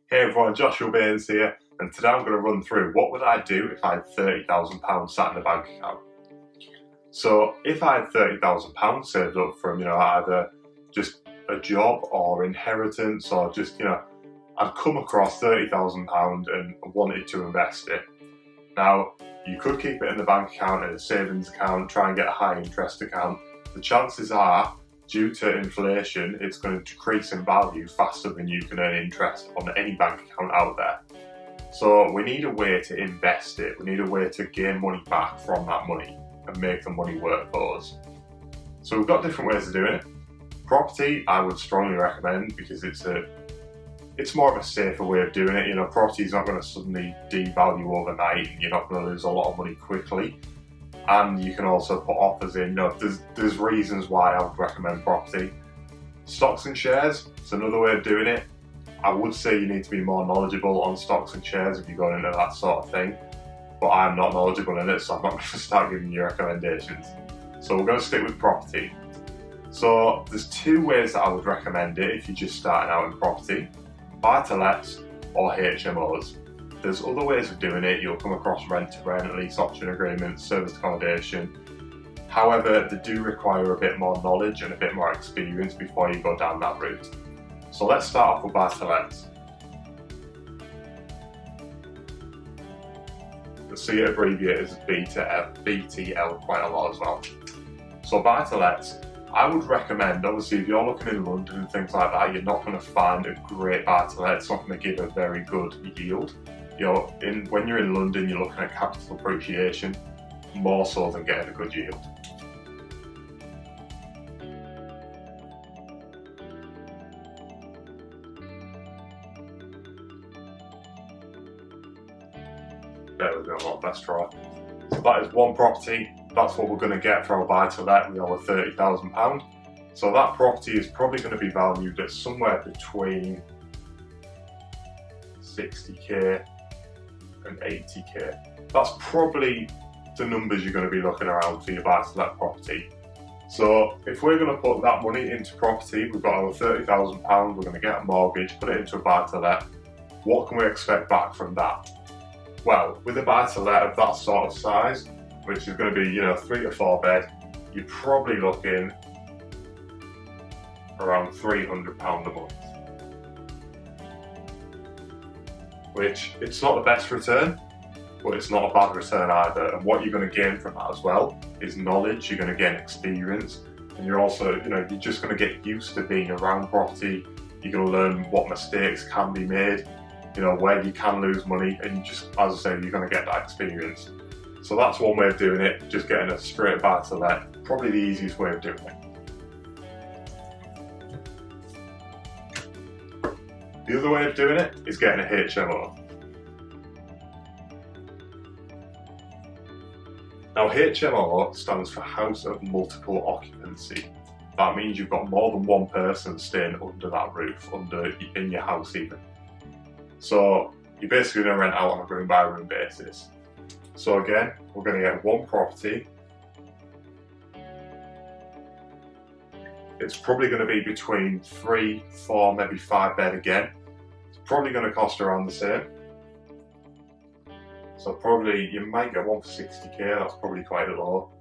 Hey everyone, Joshua Baines here, and today I'm going to run through what would I do if I had £30,000 sat in a bank account. So if I had £30,000 saved up from, either just a job or inheritance or just, I'd come across £30,000 and wanted to invest it. Now, you could keep it in the bank account in a savings account, try and get a high interest account. The chances are, due to inflation, it's going to decrease in value faster than you can earn interest on any bank account out there. So we need a way to invest it. We need a way to gain money back from that money and make the money work for us. So we've got different ways of doing it. Property, I would strongly recommend because it's more of a safer way of doing it. Property is not going to suddenly devalue overnight and you're not going to lose a lot of money quickly. And you can also put offers in. There's reasons why I would recommend property. Stocks and shares, it's another way of doing it. I would say you need to be more knowledgeable on stocks and shares if you're going into that sort of thing. But I'm not knowledgeable in it, so I'm not going to start giving you recommendations. So we're going to stick with property. So there's two ways that I would recommend it if you're just starting out in property. Buy-to-lets or HMOs. There's other ways of doing it. You'll come across rent-to-rent, lease option agreements, service accommodation. However, they do require a bit more knowledge and a bit more experience before you go down that route. So let's start off with buy-to-lets. You'll see it abbreviated as BTL quite a lot as well. So buy-to-lets, I would recommend, obviously if you're looking in London and things like that, you're not going to find a great buy-to-let. It's not going to give a very good yield. When you're in London, you're looking at capital appreciation more so than getting a good yield. Bear with me, I'm not best try. So that is one property. That's what we're going to get for our buy-to-let with our £30,000. So that property is probably going to be valued at somewhere between 60k and 80k. That's probably the numbers you're going to be looking around for your buy-to-let property. So if we're going to put that money into property, we've got our £30,000, we're going to get a mortgage, put it into a buy-to-let. What can we expect back from that? Well, with a buy-to-let of that sort of size, which is going to be 3 to 4 bed, you're probably looking around £300 a month. Which, it's not the best return, but it's not a bad return either. And what you're going to gain from that as well is knowledge. You're going to gain experience, and you're also, you're just going to get used to being around property. You're going to learn what mistakes can be made, where you can lose money, and just, as I say, you're going to get that experience. So that's one way of doing it, just getting a straight buy-to-let, probably the easiest way of doing it. The other way of doing it is getting a HMO. Now HMO stands for House of Multiple Occupancy. That means you've got more than one person staying under that roof, in your house even. So you're basically going to rent out on a room by room basis. So again, we're going to get one property. It's probably going to be between 3, 4, maybe 5 bed again. It's probably going to cost around the same. So probably you might get one for 60k, that's probably quite low.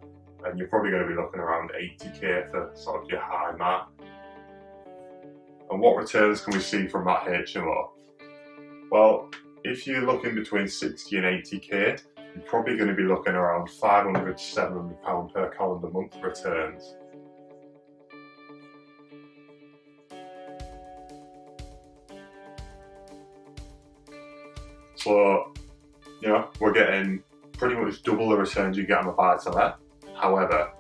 And you're probably going to be looking around 80k for sort of your high mark. And what returns can we see from that HMO? Well, if you're looking between 60 and 80k, you're probably going to be looking around £500 to £700 per calendar month returns. So, we're getting pretty much double the returns you get on a buy-to-let. However,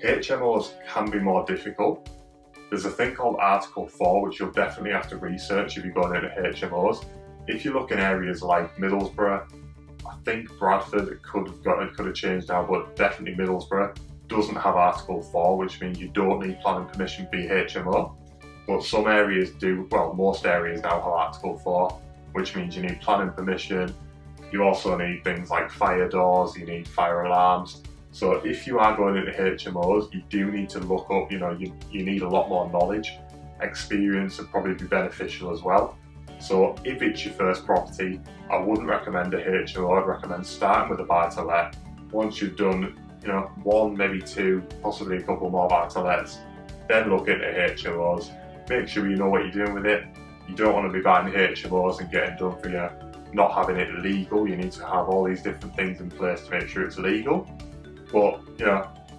HMOs can be more difficult. There's a thing called Article 4, which you'll definitely have to research if you're going into HMOs. If you look in areas like Middlesbrough, I think Bradford, it could have changed now, but definitely Middlesbrough doesn't have Article 4, which means you don't need planning permission for your HMO. But some areas do, well, most areas now have Article 4, which means you need planning permission. You also need things like fire doors, you need fire alarms. So if you are going into HMOs, you do need to look up, you need a lot more knowledge. Experience would probably be beneficial as well. So if it's your first property, I wouldn't recommend a HMO. I'd recommend starting with a buy-to-let. Once you've done, one, maybe two, possibly a couple more buy-to-lets, then look into HMOs. Make sure you know what you're doing with it. You don't want to be buying HMOs and getting done for not having it legal. You need to have all these different things in place to make sure it's legal. But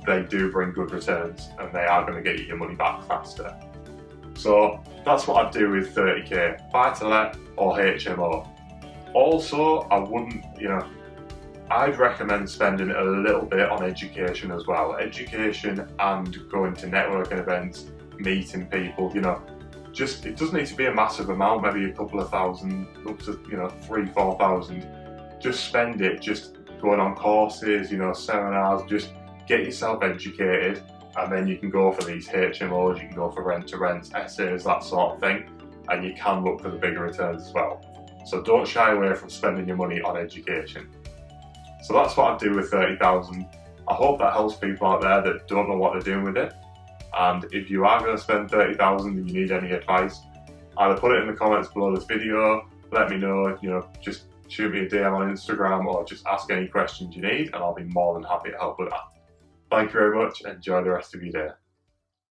they do bring good returns, and they are going to get you your money back faster. So that's what I'd do with 30k, buy-to-let or HMO. Also, I wouldn't, I'd recommend spending a little bit on education as well. Education and going to networking events, meeting people, it doesn't need to be a massive amount, maybe a couple of thousand, up to 3,000-4,000. Just spend it, just going on courses, seminars, just get yourself educated, and then you can go for these HMOs, you can go for rent-to-rent, essays, that sort of thing, and you can look for the bigger returns as well. So don't shy away from spending your money on education. So that's what I'd do with 30,000. I hope that helps people out there that don't know what they're doing with it. And if you are going to spend 30,000 and you need any advice, either put it in the comments below this video, let me know, just shoot me a DM on Instagram, or just ask any questions you need, and I'll be more than happy to help with that. Thank you very much. Enjoy the rest of your day.